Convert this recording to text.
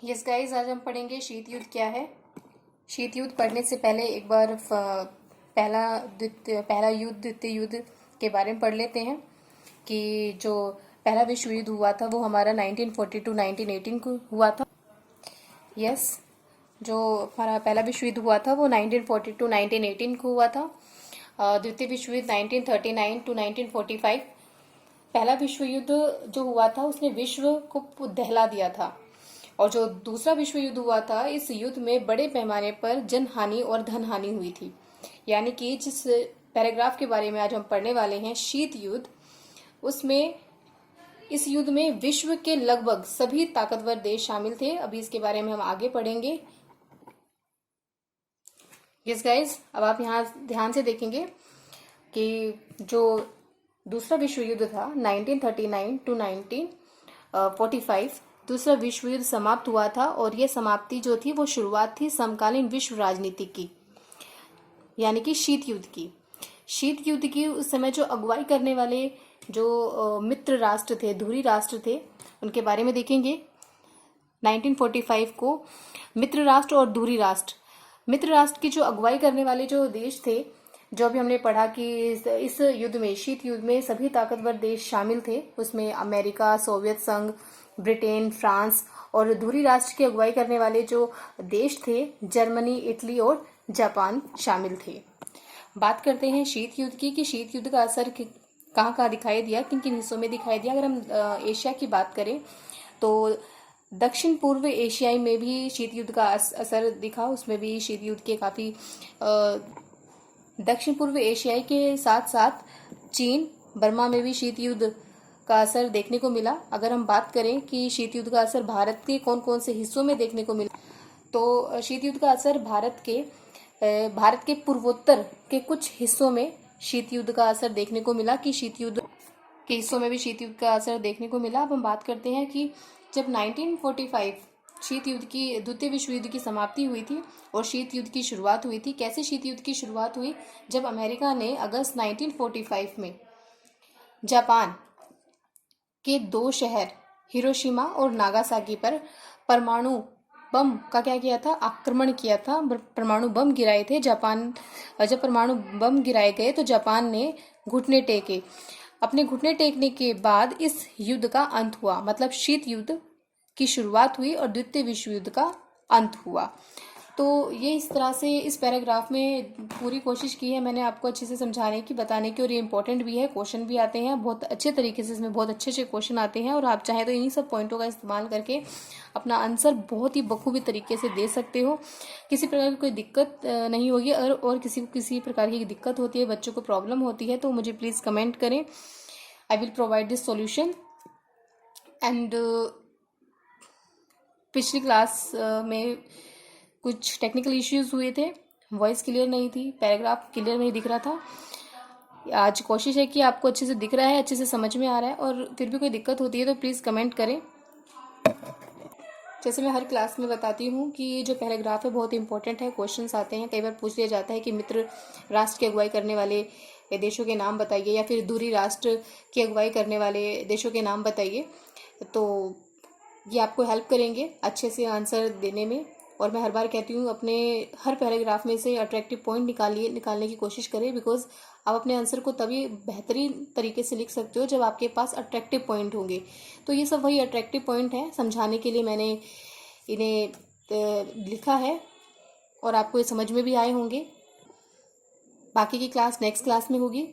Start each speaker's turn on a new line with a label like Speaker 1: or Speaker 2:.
Speaker 1: Yes guys, आज हम पढ़ेंगे शीत युद्ध क्या है। शीत युद्ध पढ़ने से पहले एक बार पहला युद्ध द्वितीय युद्ध के बारे में पढ़ लेते हैं कि जो पहला विश्व युद्ध हुआ था वो हमारा 1942 1918 को हुआ था। यस, जो हमारा पहला विश्व युद्ध हुआ था वो 1942 1918 को हुआ था। द्वितीय विश्व युद्ध 1939 टू 1945। पहला विश्व युद्ध जो हुआ था उसने विश्व को दहला दिया था, और जो दूसरा विश्व युद्ध हुआ था इस युद्ध में बड़े पैमाने पर जन हानि और धन हानि हुई थी। यानी कि जिस पैराग्राफ के बारे में आज हम पढ़ने वाले हैं, शीत युद्ध, उसमें इस युद्ध में विश्व के लगभग सभी ताकतवर देश शामिल थे। अभी इसके बारे में हम आगे पढ़ेंगे। यस गाइस, अब आप यहाँ ध्यान से देखेंगे कि जो दूसरा विश्व युद्ध था 1939 टू 1945, दूसरा विश्व युद्ध समाप्त हुआ था, और यह समाप्ति जो थी वो शुरुआत थी समकालीन विश्व राजनीति की, यानी कि शीत युद्ध की। शीत युद्ध की उस समय जो अगुवाई करने वाले जो मित्र राष्ट्र थे, धुरी राष्ट्र थे, उनके बारे में देखेंगे। 1945 को मित्र राष्ट्र और धुरी राष्ट्र, मित्र राष्ट्र की जो अगुवाई करने वाले जो देश थे, जो अभी हमने पढ़ा कि इस युद्ध में, शीत युद्ध में सभी ताकतवर देश शामिल थे। उसमें अमेरिका, सोवियत संघ, ब्रिटेन, फ्रांस, और धुरी राष्ट्र की अगुवाई करने वाले जो देश थे, जर्मनी, इटली और जापान शामिल थे। बात करते हैं शीत युद्ध की कि शीत युद्ध का असर कहाँ कहाँ दिखाई दिया, किन किन हिस्सों में दिखाई दिया। अगर हम एशिया की बात करें तो दक्षिण पूर्व एशियाई में भी शीत युद्ध का असर दिखा। उसमें भी शीत युद्ध के काफ़ी दक्षिण पूर्व एशियाई के साथ साथ चीन, बर्मा में भी शीत युद्ध का असर देखने को मिला। अगर हम बात करें कि शीत युद्ध का असर भारत के कौन कौन से हिस्सों में देखने को मिला, तो शीत युद्ध का असर भारत के पूर्वोत्तर के कुछ हिस्सों में शीत युद्ध का असर देखने को मिला, कि शीत युद्ध के हिस्सों में भी शीत युद्ध का असर देखने को मिला। अब हम बात करते हैं कि जब 1945 शीत युद्ध की, द्वितीय विश्व युद्ध की समाप्ति हुई थी और शीत युद्ध की शुरुआत हुई थी। कैसे शीत युद्ध की शुरुआत हुई? जब अमेरिका ने अगस्त 1945 में जापान के 2 शहर हिरोशिमा और नागासाकी पर परमाणु बम का क्या किया था? आक्रमण किया था। परमाणु बम गिराए थे जापान। जब परमाणु बम गिराए गए तो जापान ने घुटने टेके। अपने घुटने टेकने के बाद इस युद्ध का अंत हुआ, मतलब शीत युद्ध की शुरुआत हुई और द्वितीय विश्व युद्ध का अंत हुआ। तो ये इस तरह से इस पैराग्राफ में पूरी कोशिश की है मैंने आपको अच्छे से समझाने की, बताने की, और ये इंपॉर्टेंट भी है। क्वेश्चन भी आते हैं बहुत अच्छे तरीके से, इसमें बहुत अच्छे अच्छे क्वेश्चन आते हैं, और आप चाहें तो इन्हीं सब पॉइंटों का इस्तेमाल करके अपना आंसर बहुत ही बखूबी तरीके से दे सकते हो। किसी प्रकार की कोई दिक्कत नहीं होगी। और किसी को किसी प्रकार की दिक्कत होती है, बच्चों को प्रॉब्लम होती है, तो मुझे प्लीज़ कमेंट करें। I will provide this solution. And पिछली क्लास में कुछ टेक्निकल इश्यूज हुए थे, वॉइस क्लियर नहीं थी, पैराग्राफ क्लियर नहीं दिख रहा था। आज कोशिश है कि आपको अच्छे से दिख रहा है, अच्छे से समझ में आ रहा है, और फिर भी कोई दिक्कत होती है तो प्लीज़ कमेंट करें। जैसे मैं हर क्लास में बताती हूँ कि ये जो पैराग्राफ है बहुत इंपॉर्टेंट है। क्वेश्चंस आते हैं, कई बार पूछ लिया जाता है कि मित्र राष्ट्र की अगुवाई करने वाले देशों के नाम बताइए, या फिर दूरी राष्ट्र की अगुवाई करने वाले देशों के नाम बताइए। तो ये आपको हेल्प करेंगे अच्छे से आंसर देने में। और मैं हर बार कहती हूँ, अपने हर पैराग्राफ में से अट्रैक्टिव पॉइंट निकालने की कोशिश करें, बिकॉज आप अपने आंसर को तभी बेहतरीन तरीके से लिख सकते हो जब आपके पास अट्रैक्टिव पॉइंट होंगे। तो ये सब वही अट्रैक्टिव पॉइंट हैं, समझाने के लिए मैंने इन्हें लिखा है, और आपको ये समझ में भी आए होंगे। बाकी की क्लास नेक्स्ट क्लास में होगी।